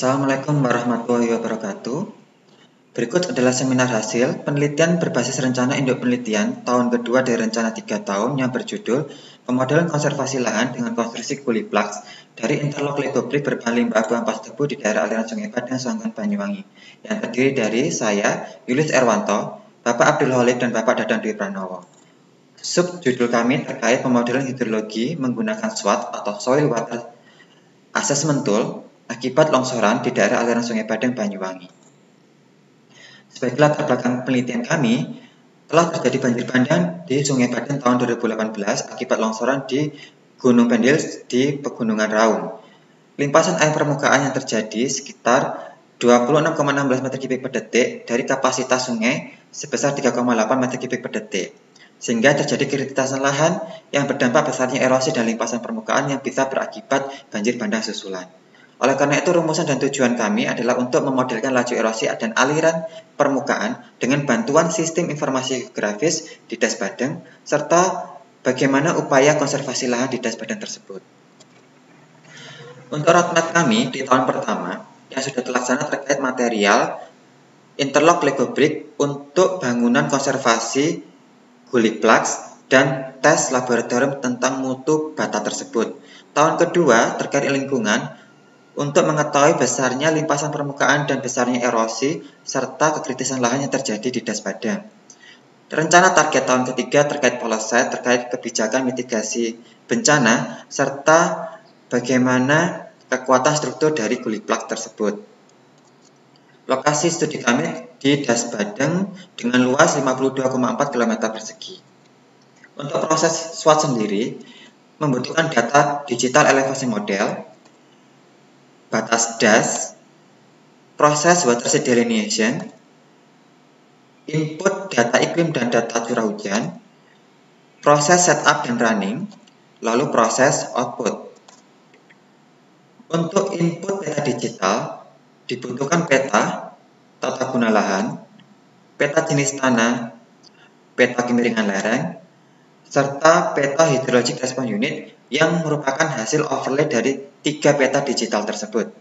Assalamualaikum warahmatullahi wabarakatuh. Berikut adalah seminar hasil penelitian berbasis rencana induk penelitian tahun kedua dari rencana 3 tahun yang berjudul Pemodelan Konservasi Lahan dengan Konstruksi Gullyplugs dari Interlock Lego Brick berbahan limbah abu ampas tebu di daerah aliran Sungai Padang, Songgon, Banyuwangi, yang terdiri dari saya, Yulis Erwanto, Bapak Abdul Holid, dan Bapak Dadang Dwi Pranowo. Subjudul kami terkait pemodelan hidrologi menggunakan SWOT atau Soil Water Assessment Tool akibat longsoran di daerah aliran Sungai Padang, Banyuwangi. Sebagai latar belakang penelitian kami, telah terjadi banjir bandang di Sungai Padang tahun 2018 akibat longsoran di Gunung Pendil di Pegunungan Raung. Limpasan air permukaan yang terjadi sekitar 26,16 meter kubik per detik dari kapasitas sungai sebesar 3,8 meter kubik per detik, sehingga terjadi kritisan lahan yang berdampak besarnya erosi dan limpasan permukaan yang bisa berakibat banjir bandang susulan. Oleh karena itu, rumusan dan tujuan kami adalah untuk memodelkan laju erosi dan aliran permukaan dengan bantuan sistem informasi geografis di Das Badeng, serta bagaimana upaya konservasi lahan di Das Badeng tersebut. Untuk roadmap kami di tahun pertama yang sudah terlaksana terkait material interlock Lego Brick untuk bangunan konservasi Gullyplugs dan tes laboratorium tentang mutu bata tersebut. Tahun kedua terkait lingkungan untuk mengetahui besarnya limpasan permukaan dan besarnya erosi serta kekritisan lahan yang terjadi di Das Badeng. Rencana target tahun ketiga terkait policy, terkait kebijakan mitigasi bencana serta bagaimana kekuatan struktur dari Gullyplug tersebut. Lokasi studi kami di Das Badeng dengan luas 52,4 km persegi. Untuk proses SWOT sendiri membutuhkan data digital elevasi model, batas das, proses water sheet delineation, input data iklim dan data curah hujan, proses setup dan running, lalu proses output. Untuk input peta digital dibutuhkan peta tata guna lahan, peta jenis tanah, peta kemiringan lereng, serta peta hydrologic response unit yang merupakan hasil overlay dari 3 peta digital tersebut.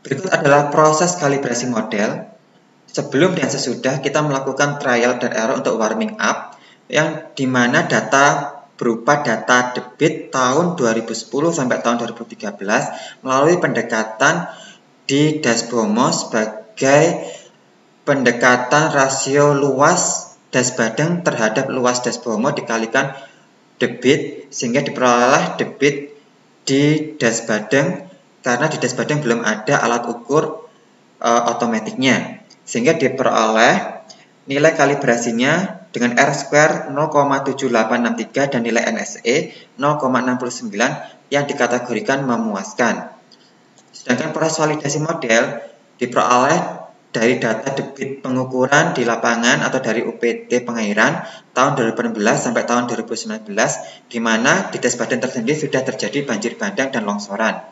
Berikut adalah proses kalibrasi model. Sebelum dan sesudah kita melakukan trial dan error untuk warming up, yang dimana data berupa data debit tahun 2010 sampai tahun 2013 melalui pendekatan di Das Bromo sebagai pendekatan rasio luas Das Badeng terhadap luas Das Bromo dikalikan debit, sehingga diperoleh debit di Das Badeng karena di Das Badeng belum ada alat ukur otomatiknya, sehingga diperoleh nilai kalibrasinya dengan R² 0,7863 dan nilai NSE 0,69 yang dikategorikan memuaskan. Sedangkan proses validasi model diperoleh dari data debit pengukuran di lapangan atau dari UPT pengairan tahun 2016 sampai tahun 2019, di mana di Das Badeng tersendiri sudah terjadi banjir bandang dan longsoran.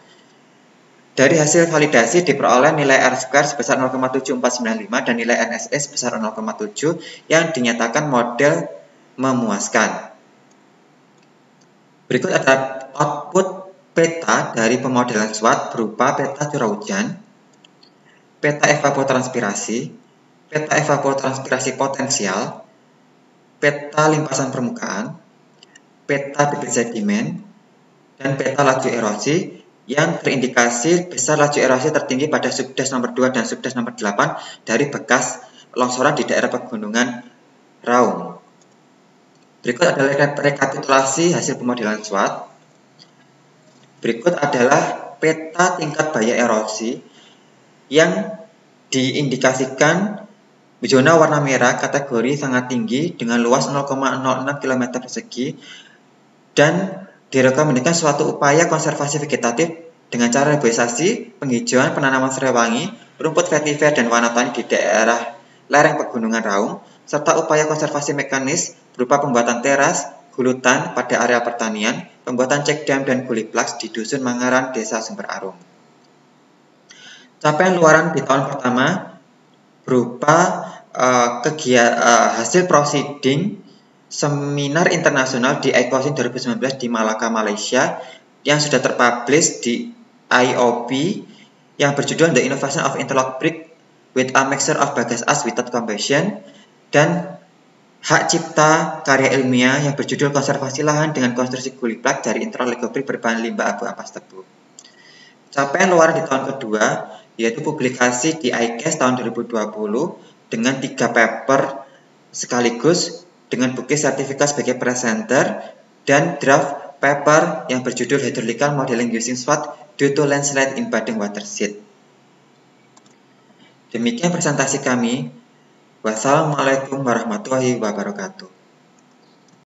Dari hasil validasi diperoleh nilai R² sebesar 0,7495 dan nilai NSE sebesar 0,7 yang dinyatakan model memuaskan. Berikut ada output peta dari pemodelan SWOT berupa peta curah hujan, peta evapotranspirasi, peta evapotranspirasi potensial, peta limpasan permukaan, peta debit sedimen, dan peta laju erosi yang terindikasi besar laju erosi tertinggi pada subdas nomor 2 dan subdas nomor 8 dari bekas longsoran di daerah Pegunungan Raung. Berikut adalah rekapitulasi hasil pemodelan SWOT. Berikut adalah peta tingkat bahaya erosi yang diindikasikan zona warna merah kategori sangat tinggi dengan luas 0,06 km persegi dan direkomendasikan suatu upaya konservasi vegetatif dengan cara reboisasi, penghijauan, penanaman serai wangi, rumput vetiver dan warna tani di daerah lereng Pegunungan Raung, serta upaya konservasi mekanis berupa pembuatan teras, gulutan pada area pertanian, pembuatan check dam dan Gullyplugs di Dusun Mangaran, Desa Sumber Arum. Capaian luaran di tahun pertama berupa hasil proceeding seminar internasional di ICOSIN 2019 di Malaka, Malaysia yang sudah terpublish di IOB yang berjudul The Innovation of Interlock Brick with a Mixture of Bagas Ash Without Combustion, dan hak cipta karya ilmiah yang berjudul Konservasi Lahan dengan Konstruksi Guliplak dari Interlock Lego Brick berbahan limbah abu ampas tebu. Capaian luar di tahun kedua yaitu publikasi di ICAST tahun 2020 dengan 3 paper sekaligus dengan bukti sertifikat sebagai presenter dan draft paper yang berjudul Hydraulical Modeling Using SWOT Due to Landslide in Badeng Watershed. Demikian presentasi kami. Wassalamualaikum warahmatullahi wabarakatuh.